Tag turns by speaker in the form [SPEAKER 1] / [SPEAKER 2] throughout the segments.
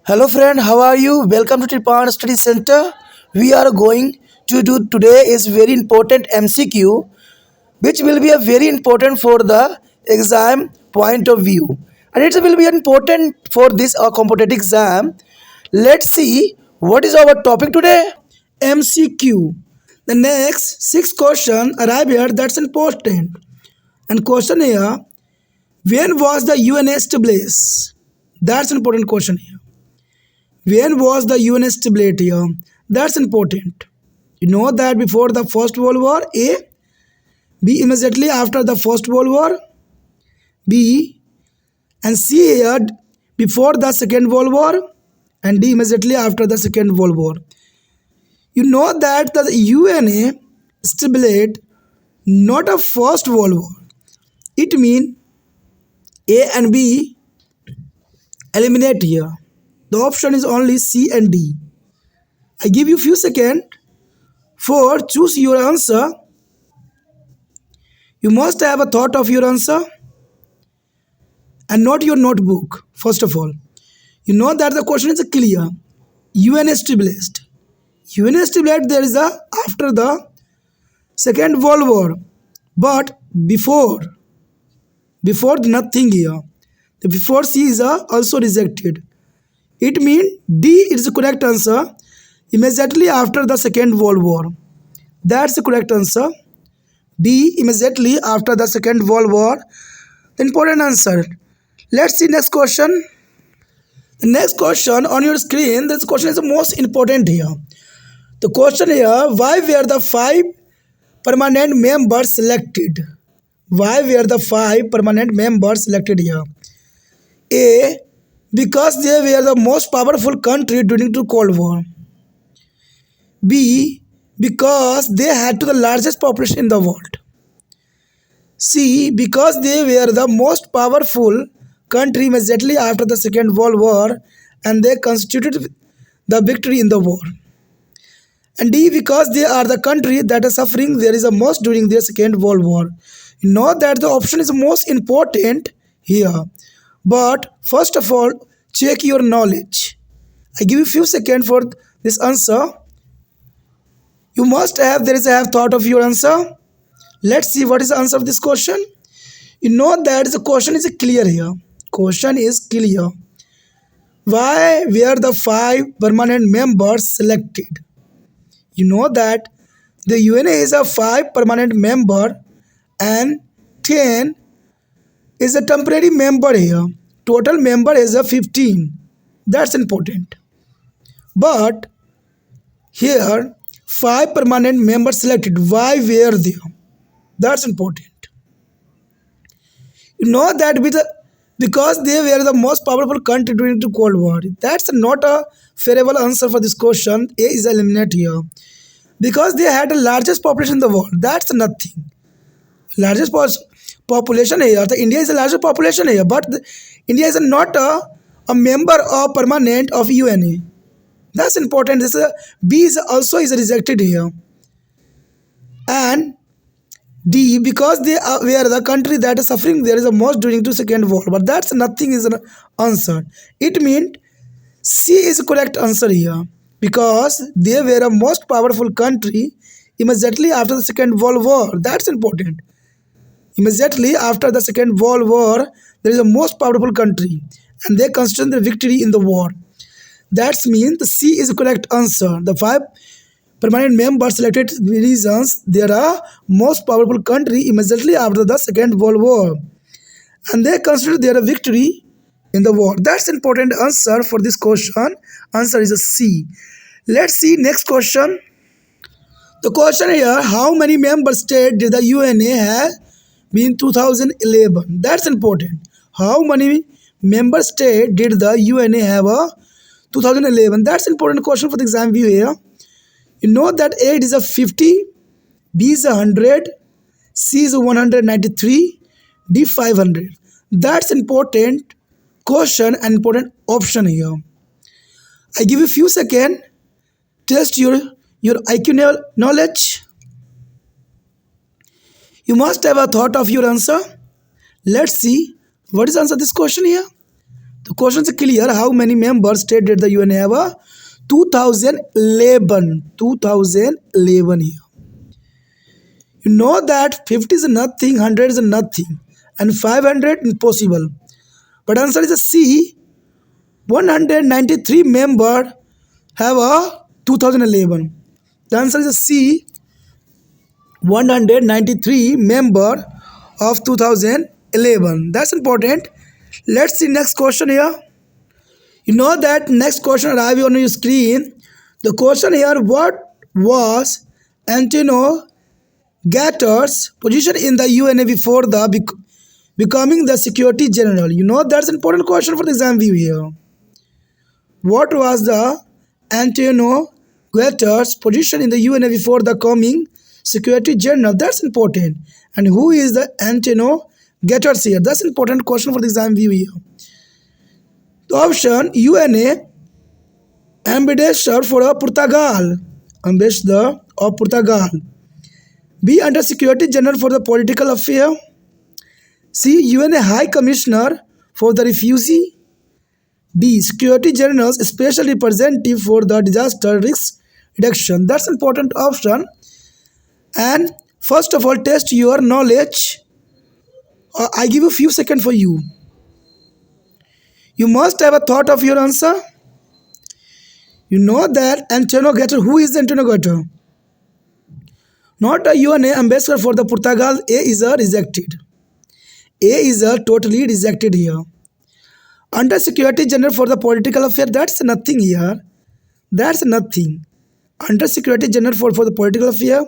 [SPEAKER 1] Hello friend, how are you? Welcome to Tripan Study Center. We are going to do today is very important MCQ which will be a very important for the exam point of view. And it will be important for this competitive exam. Let's see what is our topic today. MCQ. The next six question arrive here that's important. And question here, when was the UN established? That's an important question here. When was the UN established here? That's important. You know that before the First World War, A. B. Immediately after the First World War, B. And C here before the Second World War, and D. Immediately after the Second World War. You know that the UNA established not a First World War. It means A and B eliminate here. The option is only C and D. I give you few seconds for choose your answer. You must have a thought of your answer and not your notebook. First of all, you know that the question is clear. UN established. UN established there is a after the Second World War, but before nothing here. The before C is also rejected. It means D is the correct answer. Immediately after the Second World War. That's the correct answer. D, immediately after the Second World War. The important answer. Let's see next question. The next question on your screen, this question is the most important here. The question here, why were the 5 permanent members selected? Why were the 5 permanent members selected here? A, because they were the most powerful country during the Cold War. B, because they had the largest population in the world. C, because they were the most powerful country immediately after the Second World War and they constituted the victory in the war. And D, because they are the country that is suffering there is the most during the Second World War. You know that the option is most important here. But first of all, check your knowledge. I give you few seconds for this answer. You must have thought of your answer. Let's see what is the answer of this question. You know that the question is clear here. Question is clear. Why were the 5 permanent members selected? You know that the UNA is a 5 permanent member and 10 is a temporary member here. Total member is a 15. That's important. But here 5 permanent members selected. Why were they? That's important. You know that because they were the most powerful country during the Cold War. That's not a favorable answer for this question. A is eliminated here. Because they had the largest population in the world. That's nothing. Largest population here. India is the largest population here. But India is not a member or permanent of UNA. That's important. B is also rejected here. And D, because they were the country that is suffering there is the most during the Second War. But that's nothing is an answer. It means C is the correct answer here. Because they were a most powerful country immediately after the Second World War. That's important. Immediately after the Second World War, there is a most powerful country. And they constituted the victory in the war. That means the C is the correct answer. The 5 permanent members selected reasons there are most powerful country immediately after the Second World War. And they considered their victory in the war. That's important answer for this question. Answer is a C. Let's see next question. The question here, how many member states did the UNA have in 2011? That's important. How many member states did the UNA have 2011? That's important question for the exam view here. You know that A is a 50, B is a 100, C is a 193, D 500. That's important question and important option here. I give you a few seconds. Test your IQ knowledge. You must have a thought of your answer. Let's see what is the answer to this question here. The question is clear. How many members state did the UN have a 2011 here. You know that 50 is nothing, 100 is nothing, and 500 impossible. But answer is a C. 193 member have a 2011. The answer is a C. 193 member of 2011. That's important. Let's see next question here. You know that next question arrive on your screen. The question here, what was Antonio Guterres' position in the UN before the becoming the Security General? You know that's an important question for the exam view here. What was the Antonio Guterres' position in the UN before the coming Security General? That's important. And who is the Antonio Guterres here? That's an important question for the exam view here. The option UNA ambassador for Portugal, ambassador of Portugal. B under Security General for the political affair. C UNA High Commissioner for the refugee. D Security General's special representative for the disaster risk reduction. That's an important option. And first of all, test your knowledge. I give a few seconds for you. You must have a thought of your answer. You know that Antonio Guterres. Who is Antonio Guterres? Not a UNA ambassador for the Portugal. A is a rejected. A is a totally rejected here. Under Security General for the political affair. That's nothing here. That's nothing. Under Security General for the political affair.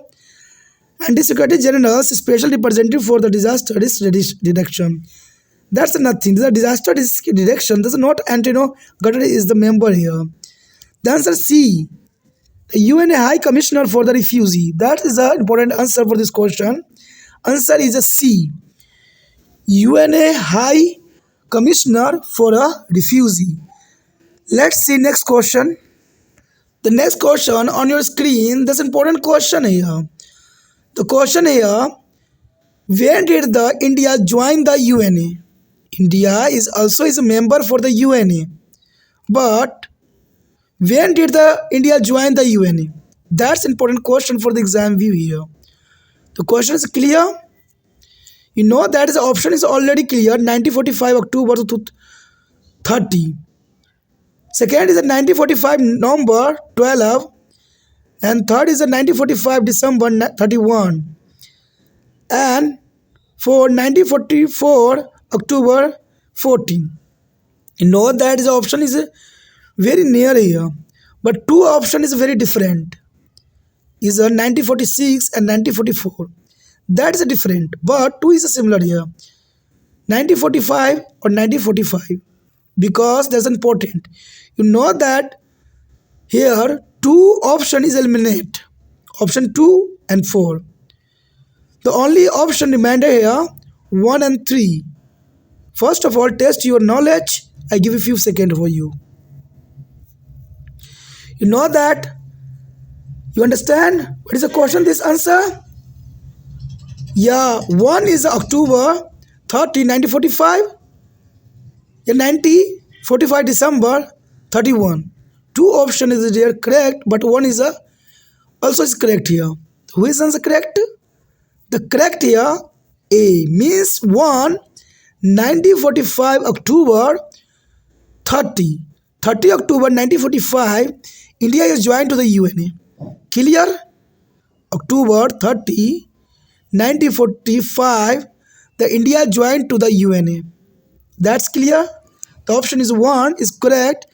[SPEAKER 1] And the Security General's special representative for the disaster risk reduction. That's nothing. The disaster risk reduction. This is not Antonio Guterres is the member here. The answer C. The UN High Commissioner for the refugee. That is the important answer for this question. Answer is a C. UNA High Commissioner for a refugee. Let's see next question. The next question on your screen. That's an important question here. The question here. When did the India join the UNA? India is also a member for the UNA. But when did the India join the UNA? That's an important question for the exam view here. The question is clear. You know that is the option is already clear. 1945 October to 30. Second is a 1945 November 12. And third is a 1945 December 31. And for 1944 October 14. You know that is the option is very near here. But two option is very different. Is a 1946 and 1944. That is different. But two is similar here. 1945 or 1945. Because that's important. You know that here two option is eliminate. Option 2 and 4. The only option remainder here 1 and 3. First of all, test your knowledge. I give a few seconds for you. You know that? You understand? What is the question? This answer? Yeah, 1 is October 30, 1945. Yeah, 1945 December 31. Two option is there correct, but one is also is correct here. Who is answer correct? The correct here A means 1 1945 October 30 October 1945 India is joined to the UNA. Clear? October 30 1945 the India joined to the UNA. That's clear. The option is 1 is correct.